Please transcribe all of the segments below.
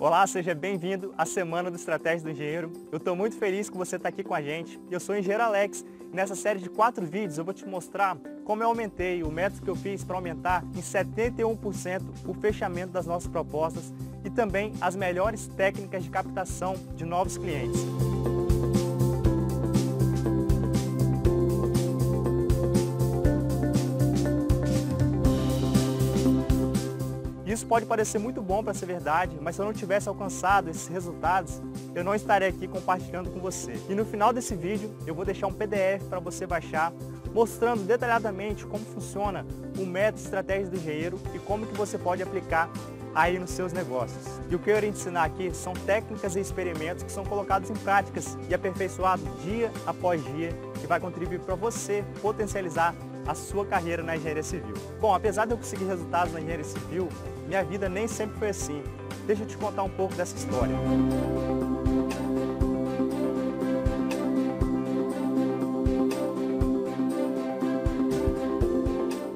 Olá, seja bem-vindo à Semana do Estratégia do Engenheiro. Eu estou muito feliz que você está aqui com a gente. Eu sou o Engenheiro Alex e nessa série de 4 vídeos eu vou te mostrar como eu aumentei o método que eu fiz para aumentar em 71% o fechamento das nossas propostas e também as melhores técnicas de captação de novos clientes. Isso pode parecer muito bom para ser verdade, mas se eu não tivesse alcançado esses resultados, eu não estaria aqui compartilhando com você. E no final desse vídeo, eu vou deixar um PDF para você baixar, mostrando detalhadamente como funciona o método Estratégia do Engenheiro e como que você pode aplicar aí nos seus negócios. E o que eu irei ensinar aqui são técnicas e experimentos que são colocados em práticas e aperfeiçoados dia após dia, que vai contribuir para você potencializar a sua carreira na engenharia civil. Bom, apesar de eu conseguir resultados na engenharia civil, minha vida nem sempre foi assim. Deixa eu te contar um pouco dessa história.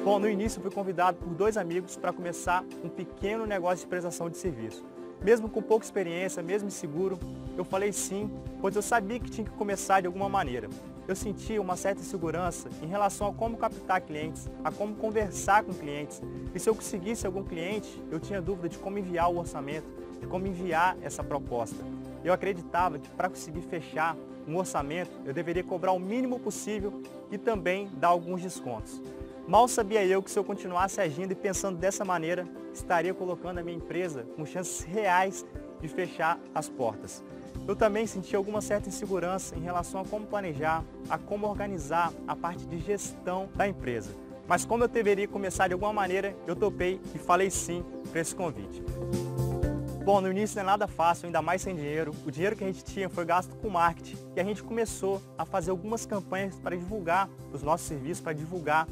Bom, no início eu fui convidado por 2 amigos para começar um pequeno negócio de prestação de serviço. Mesmo com pouca experiência, mesmo inseguro, eu falei sim, pois eu sabia que tinha que começar de alguma maneira. Eu sentia uma certa insegurança em relação a como captar clientes, a como conversar com clientes. E se eu conseguisse algum cliente, eu tinha dúvida de como enviar o orçamento, de como enviar essa proposta. Eu acreditava que para conseguir fechar um orçamento, eu deveria cobrar o mínimo possível e também dar alguns descontos. Mal sabia eu que se eu continuasse agindo e pensando dessa maneira, estaria colocando a minha empresa com chances reais de fechar as portas. Eu também senti alguma certa insegurança em relação a como planejar, a como organizar a parte de gestão da empresa. Mas como eu deveria começar de alguma maneira, eu topei e falei sim para esse convite. Bom, no início não é nada fácil, ainda mais sem dinheiro. O dinheiro que a gente tinha foi gasto com marketing e a gente começou a fazer algumas campanhas para divulgar os nossos serviços, para divulgar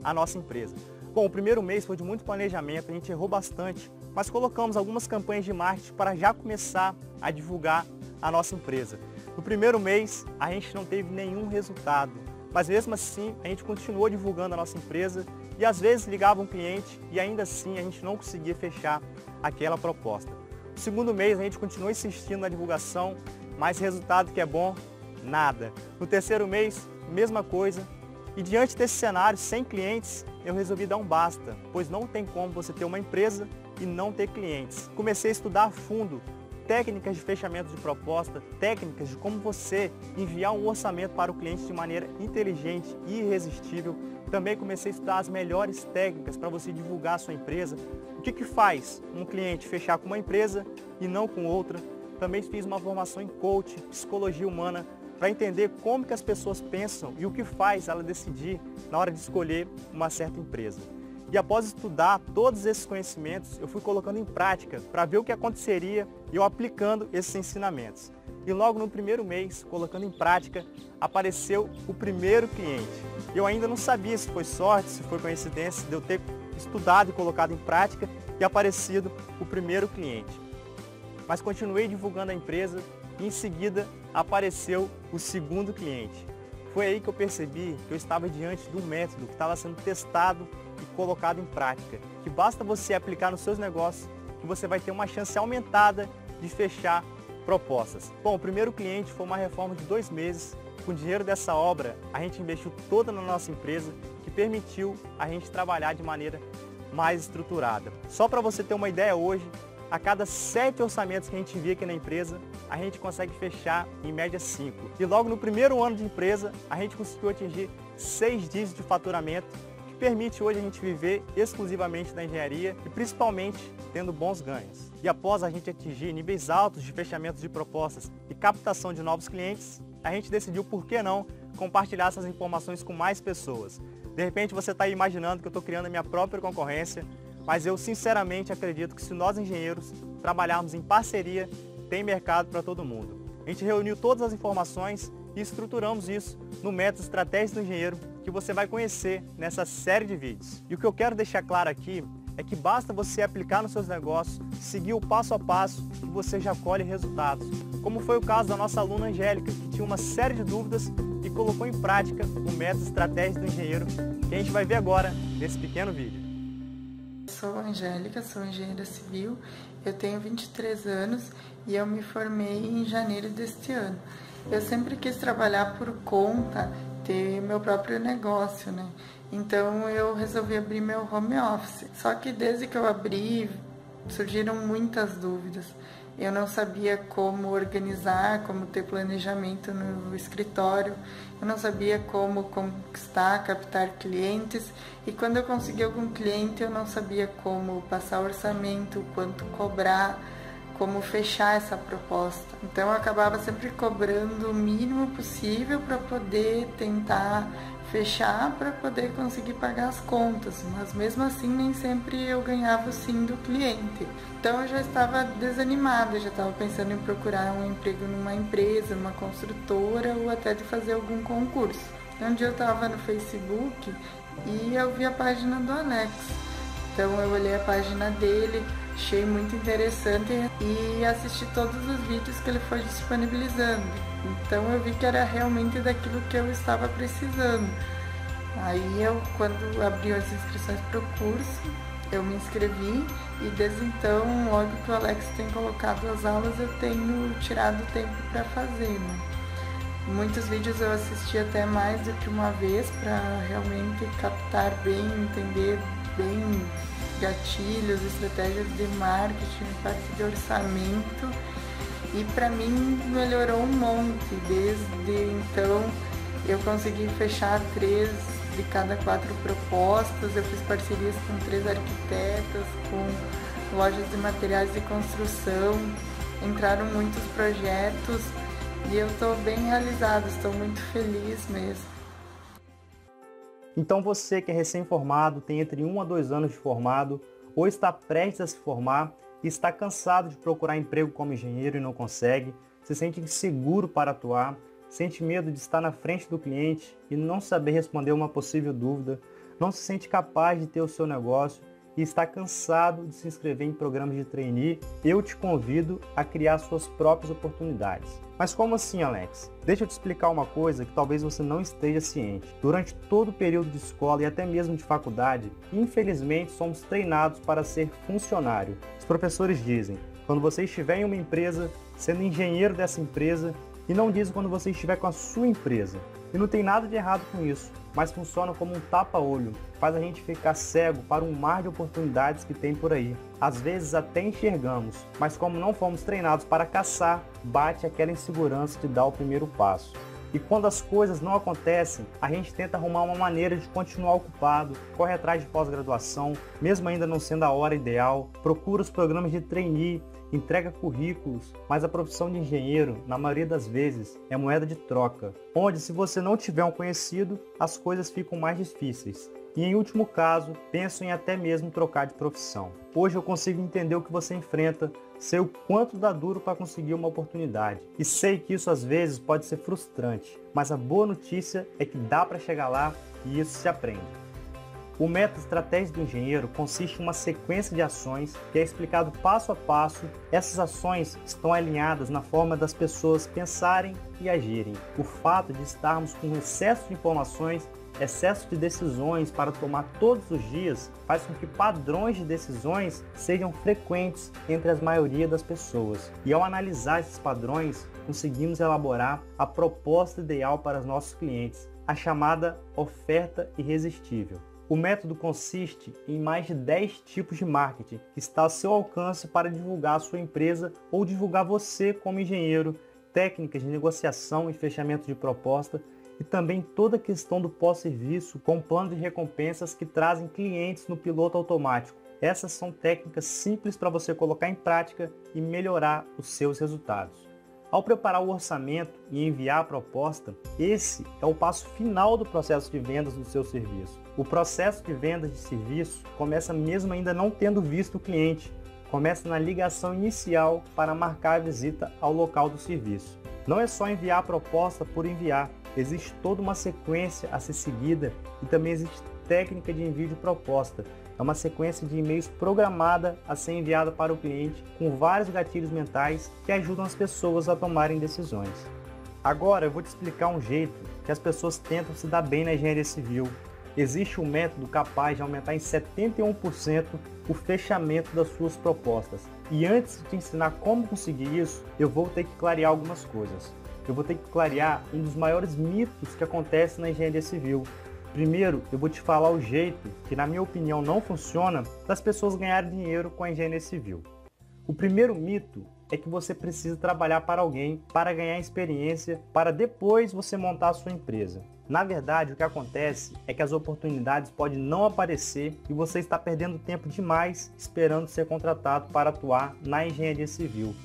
a nossa empresa. Bom, o primeiro mês foi de muito planejamento, a gente errou bastante, mas colocamos algumas campanhas de marketing para já começar a divulgar a nossa empresa. No primeiro mês, a gente não teve nenhum resultado, mas mesmo assim, a gente continuou divulgando a nossa empresa e às vezes ligava um cliente e ainda assim a gente não conseguia fechar aquela proposta. No segundo mês, a gente continuou insistindo na divulgação, mas resultado que é bom, nada. No terceiro mês, mesma coisa. E diante desse cenário, sem clientes, eu resolvi dar um basta, pois não tem como você ter uma empresa e não ter clientes. Comecei a estudar a fundo técnicas de fechamento de proposta, técnicas de como você enviar um orçamento para o cliente de maneira inteligente e irresistível. Também comecei a estudar as melhores técnicas para você divulgar a sua empresa. O que faz um cliente fechar com uma empresa e não com outra? Também fiz uma formação em coaching, psicologia humana, para entender como que as pessoas pensam e o que faz ela decidir na hora de escolher uma certa empresa. E após estudar todos esses conhecimentos, eu fui colocando em prática para ver o que aconteceria e eu aplicando esses ensinamentos. E logo no primeiro mês, colocando em prática, apareceu o primeiro cliente. Eu ainda não sabia se foi sorte, se foi coincidência de eu ter estudado e colocado em prática e aparecido o primeiro cliente. Mas continuei divulgando a empresa e em seguida apareceu o segundo cliente. Foi aí que eu percebi que eu estava diante de um método que estava sendo testado e colocado em prática, que basta você aplicar nos seus negócios que você vai ter uma chance aumentada de fechar propostas. Bom, o primeiro cliente foi uma reforma de 2 meses. Com o dinheiro dessa obra, a gente investiu toda na nossa empresa, que permitiu a gente trabalhar de maneira mais estruturada. Só para você ter uma ideia hoje, a cada 7 orçamentos que a gente envia aqui na empresa, a gente consegue fechar em média 5. E logo no primeiro ano de empresa, a gente conseguiu atingir 6 dígitos de faturamento, que permite hoje a gente viver exclusivamente da engenharia e principalmente tendo bons ganhos. E após a gente atingir níveis altos de fechamento de propostas e captação de novos clientes, a gente decidiu, por que não, compartilhar essas informações com mais pessoas. De repente você está aí imaginando que eu estou criando a minha própria concorrência, mas eu sinceramente acredito que se nós engenheiros trabalharmos em parceria, tem mercado para todo mundo. A gente reuniu todas as informações e estruturamos isso no método Estratégia do Engenheiro, que você vai conhecer nessa série de vídeos. E o que eu quero deixar claro aqui é que basta você aplicar nos seus negócios, seguir o passo a passo e você já colhe resultados. Como foi o caso da nossa aluna Angélica, que tinha uma série de dúvidas e colocou em prática o método Estratégia do Engenheiro, que a gente vai ver agora nesse pequeno vídeo. Sou Angélica, sou engenheira civil, eu tenho 23 anos e eu me formei em janeiro deste ano. Eu sempre quis trabalhar por conta, ter meu próprio negócio, né? Então eu resolvi abrir meu home office. Só que desde que eu abri, surgiram muitas dúvidas. Eu não sabia como organizar, como ter planejamento no escritório, eu não sabia como conquistar, captar clientes, e quando eu consegui algum cliente eu não sabia como passar orçamento, quanto cobrar, como fechar essa proposta. Então eu acabava sempre cobrando o mínimo possível para poder tentar fechar, para poder conseguir pagar as contas, mas mesmo assim nem sempre eu ganhava o sim do cliente. Então eu já estava desanimada, já estava pensando em procurar um emprego numa empresa, numa construtora ou até de fazer algum concurso. Um dia eu estava no Facebook e eu vi a página do Alex. Então eu olhei a página dele, achei muito interessante e assisti todos os vídeos que ele foi disponibilizando. Então eu vi que era realmente daquilo que eu estava precisando. Aí eu, quando abri as inscrições para o curso, eu me inscrevi e desde então, logo que o Alex tem colocado as aulas, eu tenho tirado tempo para fazer, né? Muitos vídeos eu assisti até mais do que uma vez para realmente captar bem, entender bem gatilhos, estratégias de marketing, parte de orçamento, e para mim melhorou um monte. Desde então eu consegui fechar 3 de cada 4 propostas, eu fiz parcerias com 3 arquitetas, com lojas de materiais de construção, entraram muitos projetos e eu estou bem realizada, estou muito feliz mesmo. Então você que é recém-formado, tem entre 1 a 2 anos de formado, ou está prestes a se formar e está cansado de procurar emprego como engenheiro e não consegue, se sente inseguro para atuar, sente medo de estar na frente do cliente e não saber responder uma possível dúvida, não se sente capaz de ter o seu negócio e está cansado de se inscrever em programas de trainee, eu te convido a criar suas próprias oportunidades. Mas como assim, Alex? Deixa eu te explicar uma coisa que talvez você não esteja ciente. Durante todo o período de escola e até mesmo de faculdade, infelizmente somos treinados para ser funcionário. Os professores dizem, quando você estiver em uma empresa, sendo engenheiro dessa empresa, e não dizem quando você estiver com a sua empresa. E não tem nada de errado com isso, mas funciona como um tapa-olho, faz a gente ficar cego para um mar de oportunidades que tem por aí. Às vezes até enxergamos, mas como não fomos treinados para caçar, bate aquela insegurança de dar o primeiro passo. E quando as coisas não acontecem, a gente tenta arrumar uma maneira de continuar ocupado, corre atrás de pós-graduação, mesmo ainda não sendo a hora ideal, procura os programas de trainee, entrega currículos, mas a profissão de engenheiro, na maioria das vezes, é moeda de troca, onde se você não tiver um conhecido, as coisas ficam mais difíceis. E em último caso, penso em até mesmo trocar de profissão. Hoje eu consigo entender o que você enfrenta, sei o quanto dá duro para conseguir uma oportunidade. E sei que isso às vezes pode ser frustrante, mas a boa notícia é que dá para chegar lá e isso se aprende. O método estratégia do engenheiro consiste em uma sequência de ações que é explicado passo a passo. Essas ações estão alinhadas na forma das pessoas pensarem e agirem. O fato de estarmos com excesso de informações, excesso de decisões para tomar todos os dias, faz com que padrões de decisões sejam frequentes entre a maioria das pessoas. E ao analisar esses padrões, conseguimos elaborar a proposta ideal para os nossos clientes, a chamada oferta irresistível. O método consiste em mais de 10 tipos de marketing que está ao seu alcance para divulgar a sua empresa ou divulgar você como engenheiro, técnicas de negociação e fechamento de proposta e também toda a questão do pós-serviço com plano de recompensas que trazem clientes no piloto automático. Essas são técnicas simples para você colocar em prática e melhorar os seus resultados. Ao preparar o orçamento e enviar a proposta, esse é o passo final do processo de vendas do seu serviço. O processo de vendas de serviço começa mesmo ainda não tendo visto o cliente, começa na ligação inicial para marcar a visita ao local do serviço. Não é só enviar a proposta por enviar, existe toda uma sequência a ser seguida e também existe técnica de envio de proposta. É uma sequência de e-mails programada a ser enviada para o cliente com vários gatilhos mentais que ajudam as pessoas a tomarem decisões. Agora eu vou te explicar um jeito que as pessoas tentam se dar bem na engenharia civil, existe um método capaz de aumentar em 71% o fechamento das suas propostas. E antes de te ensinar como conseguir isso, eu vou ter que clarear algumas coisas. Eu vou ter que clarear um dos maiores mitos que acontece na engenharia civil. Primeiro, eu vou te falar o jeito, que na minha opinião não funciona, das pessoas ganharem dinheiro com a engenharia civil. O primeiro mito é que você precisa trabalhar para alguém para ganhar experiência, para depois você montar a sua empresa. Na verdade, o que acontece é que as oportunidades podem não aparecer e você está perdendo tempo demais esperando ser contratado para atuar na engenharia civil.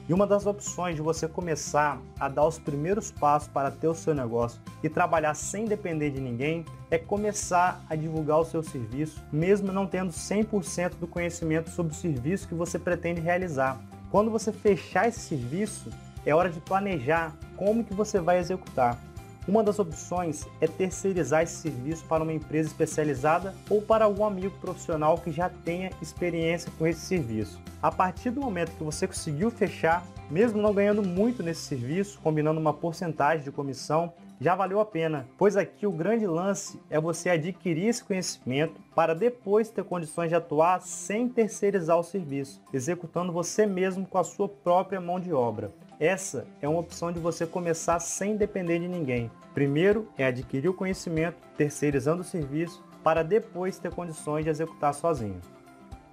E uma das opções de você começar a dar os primeiros passos para ter o seu negócio e trabalhar sem depender de ninguém é começar a divulgar o seu serviço, mesmo não tendo 100% do conhecimento sobre o serviço que você pretende realizar. Quando você fechar esse serviço, é hora de planejar como que você vai executar. Uma das opções é terceirizar esse serviço para uma empresa especializada ou para algum amigo profissional que já tenha experiência com esse serviço. A partir do momento que você conseguiu fechar, mesmo não ganhando muito nesse serviço, combinando uma porcentagem de comissão, já valeu a pena, pois aqui o grande lance é você adquirir esse conhecimento para depois ter condições de atuar sem terceirizar o serviço, executando você mesmo com a sua própria mão de obra. Essa é uma opção de você começar sem depender de ninguém. Primeiro é adquirir o conhecimento, terceirizando o serviço, para depois ter condições de executar sozinho.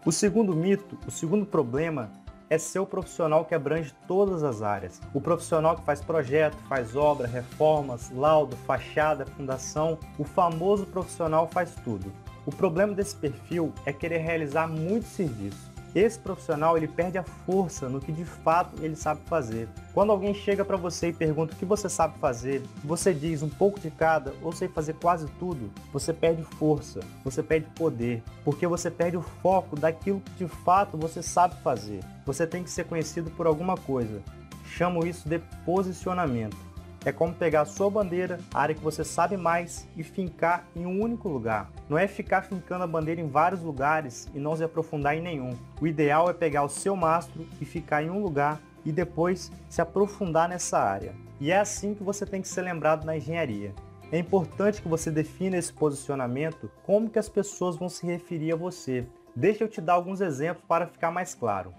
O segundo mito, o segundo problema, é ser o profissional que abrange todas as áreas. O profissional que faz projeto, faz obra, reformas, laudo, fachada, fundação, o famoso profissional faz tudo. O problema desse perfil é querer realizar muito serviço. Esse profissional ele perde a força no que de fato ele sabe fazer. Quando alguém chega para você e pergunta o que você sabe fazer, você diz um pouco de cada ou sei fazer quase tudo, você perde força, você perde poder, porque você perde o foco daquilo que de fato você sabe fazer. Você tem que ser conhecido por alguma coisa. Chamo isso de posicionamento. É como pegar a sua bandeira, a área que você sabe mais, e fincar em um único lugar. Não é ficar fincando a bandeira em vários lugares e não se aprofundar em nenhum. O ideal é pegar o seu mastro e ficar em um lugar e depois se aprofundar nessa área. E é assim que você tem que ser lembrado na engenharia. É importante que você defina esse posicionamento, como que as pessoas vão se referir a você. Deixa eu te dar alguns exemplos para ficar mais claro.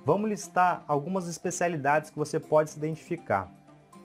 Vamos listar algumas especialidades que você pode se identificar.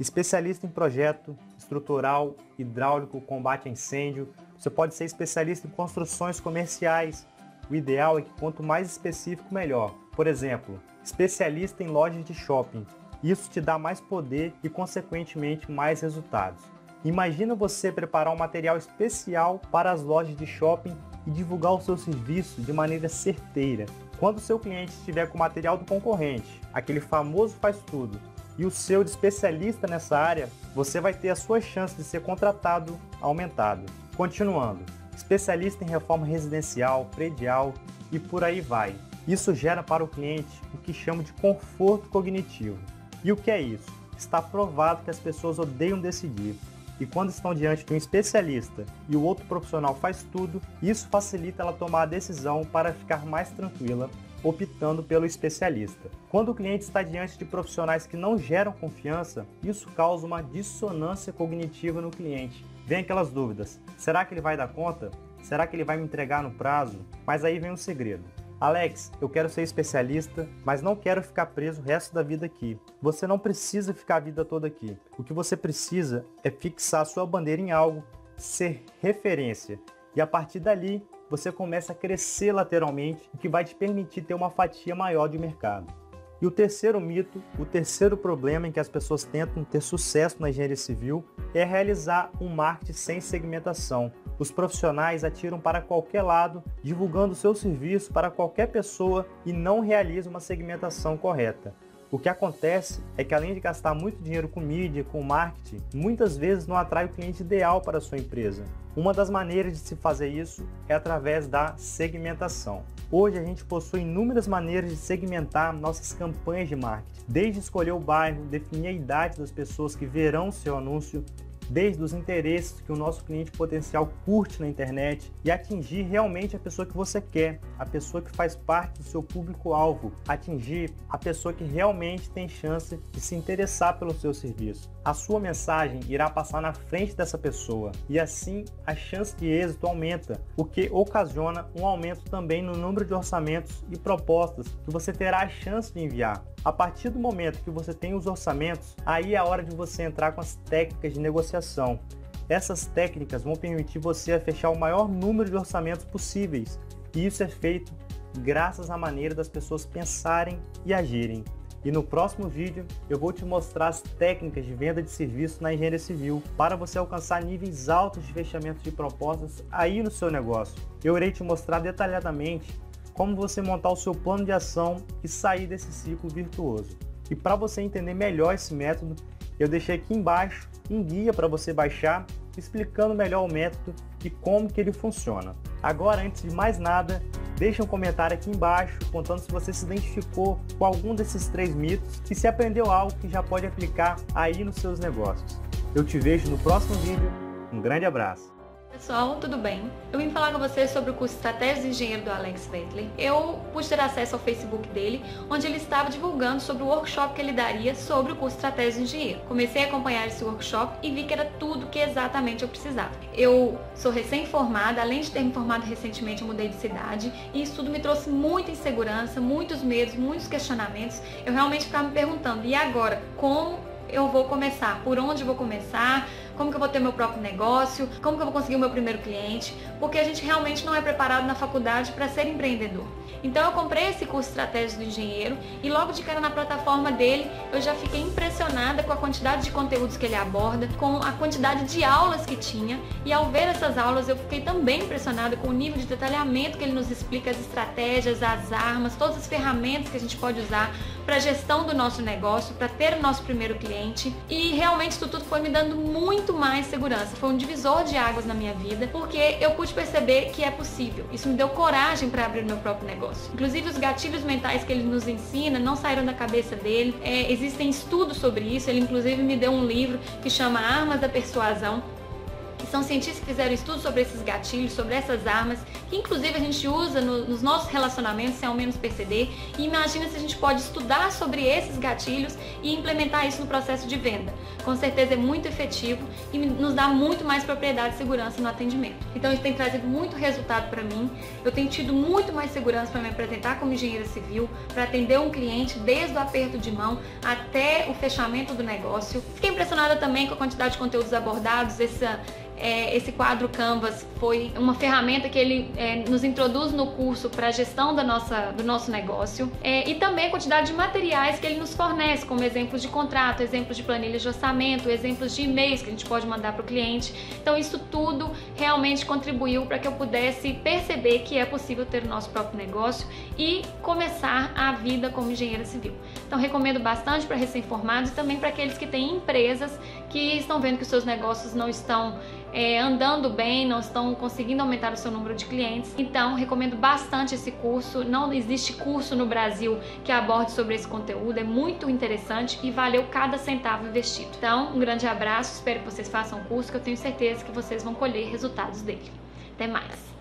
Especialista em projeto estrutural, hidráulico, combate a incêndio. Você pode ser especialista em construções comerciais. O ideal é que quanto mais específico, melhor. Por exemplo, especialista em lojas de shopping. Isso te dá mais poder e, consequentemente, mais resultados. Imagina você preparar um material especial para as lojas de shopping e divulgar o seu serviço de maneira certeira. Quando o seu cliente estiver com o material do concorrente, aquele famoso faz tudo, e o seu de especialista nessa área, você vai ter a sua chance de ser contratado aumentado. Continuando, especialista em reforma residencial, predial e por aí vai. Isso gera para o cliente o que chamo de conforto cognitivo. E o que é isso? Está provado que as pessoas odeiam decidir. E quando estão diante de um especialista e o outro profissional faz tudo, isso facilita ela tomar a decisão para ficar mais tranquila, optando pelo especialista. Quando o cliente está diante de profissionais que não geram confiança, isso causa uma dissonância cognitiva no cliente. Vem aquelas dúvidas, será que ele vai dar conta? Será que ele vai me entregar no prazo? Mas aí vem o segredo. Alex, eu quero ser especialista, mas não quero ficar preso o resto da vida aqui. Você não precisa ficar a vida toda aqui. O que você precisa é fixar sua bandeira em algo, ser referência. E a partir dali, você começa a crescer lateralmente, o que vai te permitir ter uma fatia maior de mercado. E o terceiro mito, o terceiro problema em que as pessoas tentam ter sucesso na engenharia civil é realizar um marketing sem segmentação. Os profissionais atiram para qualquer lado, divulgando seu serviço para qualquer pessoa e não realizam uma segmentação correta. O que acontece é que, além de gastar muito dinheiro com mídia, com marketing, muitas vezes não atrai o cliente ideal para a sua empresa. Uma das maneiras de se fazer isso é através da segmentação. Hoje a gente possui inúmeras maneiras de segmentar nossas campanhas de marketing, desde escolher o bairro, definir a idade das pessoas que verão o seu anúncio, desde os interesses que o nosso cliente potencial curte na internet e atingir realmente a pessoa que você quer, a pessoa que faz parte do seu público-alvo, atingir a pessoa que realmente tem chance de se interessar pelo seu serviço. A sua mensagem irá passar na frente dessa pessoa e assim a chance de êxito aumenta, o que ocasiona um aumento também no número de orçamentos e propostas que você terá a chance de enviar. A partir do momento que você tem os orçamentos, aí é a hora de você entrar com as técnicas de negociação. Essas técnicas vão permitir você a fechar o maior número de orçamentos possíveis, e isso é feito graças à maneira das pessoas pensarem e agirem. E no próximo vídeo eu vou te mostrar as técnicas de venda de serviço na engenharia civil para você alcançar níveis altos de fechamento de propostas aí no seu negócio. Eu irei te mostrar detalhadamente como você montar o seu plano de ação e sair desse ciclo virtuoso. E para você entender melhor esse método, eu deixei aqui embaixo um guia para você baixar, explicando melhor o método e como que ele funciona. Agora, antes de mais nada, deixa um comentário aqui embaixo contando se você se identificou com algum desses 3 mitos e se aprendeu algo que já pode aplicar aí nos seus negócios. Eu te vejo no próximo vídeo. Um grande abraço! Pessoal, tudo bem? Eu vim falar com vocês sobre o curso Estratégias de Engenheiro do Alex Bentley. Eu pude ter acesso ao Facebook dele, onde ele estava divulgando sobre o workshop que ele daria sobre o curso Estratégias de Engenheiro. Comecei a acompanhar esse workshop e vi que era tudo que exatamente eu precisava. Eu sou recém-formada, além de ter me formado recentemente, eu mudei de cidade e isso tudo me trouxe muita insegurança, muitos medos, muitos questionamentos. Eu realmente ficava me perguntando, e agora? Como eu vou começar? Por onde eu vou começar? Como que eu vou ter meu próprio negócio? Como que eu vou conseguir o meu primeiro cliente? Porque a gente realmente não é preparado na faculdade para ser empreendedor. Então eu comprei esse curso Estratégias do Engenheiro e logo de cara na plataforma dele eu já fiquei impressionada com a quantidade de conteúdos que ele aborda, com a quantidade de aulas que tinha, e ao ver essas aulas eu fiquei também impressionada com o nível de detalhamento que ele nos explica, as estratégias, as armas, todas as ferramentas que a gente pode usar para a gestão do nosso negócio, para ter o nosso primeiro cliente. E realmente isso tudo foi me dando muito mais segurança, foi um divisor de águas na minha vida, porque eu pude perceber que é possível. Isso me deu coragem para abrir o meu próprio negócio. Inclusive os gatilhos mentais que ele nos ensina não saíram da cabeça dele, existem estudos sobre isso. Ele inclusive me deu um livro que chama Armas da Persuasão, que são cientistas que fizeram estudos sobre esses gatilhos, sobre essas armas, que inclusive a gente usa nos nossos relacionamentos sem ao menos perceber. E imagina se a gente pode estudar sobre esses gatilhos e implementar isso no processo de venda. Com certeza é muito efetivo e nos dá muito mais propriedade e segurança no atendimento. Então isso tem trazido muito resultado para mim. Eu tenho tido muito mais segurança para me apresentar como engenheira civil, para atender um cliente desde o aperto de mão até o fechamento do negócio. Fiquei impressionada também com a quantidade de conteúdos abordados. Esse quadro Canvas foi uma ferramenta que ele nos introduz no curso para a gestão do nosso negócio, e também a quantidade de materiais que ele nos fornece, como exemplos de contrato, exemplos de planilhas de orçamento, exemplos de e-mails que a gente pode mandar para o cliente. Então isso tudo realmente contribuiu para que eu pudesse perceber que é possível ter o nosso próprio negócio e começar a vida como engenheira civil. Então recomendo bastante para recém-formados e também para aqueles que têm empresas que estão vendo que os seus negócios não estão andando bem, não estão conseguindo aumentar o seu número de clientes. Então recomendo bastante esse curso. Não existe curso no Brasil que aborde sobre esse conteúdo, é muito interessante e valeu cada centavo investido. Então um grande abraço, espero que vocês façam o curso, que eu tenho certeza que vocês vão colher resultados dele. Até mais!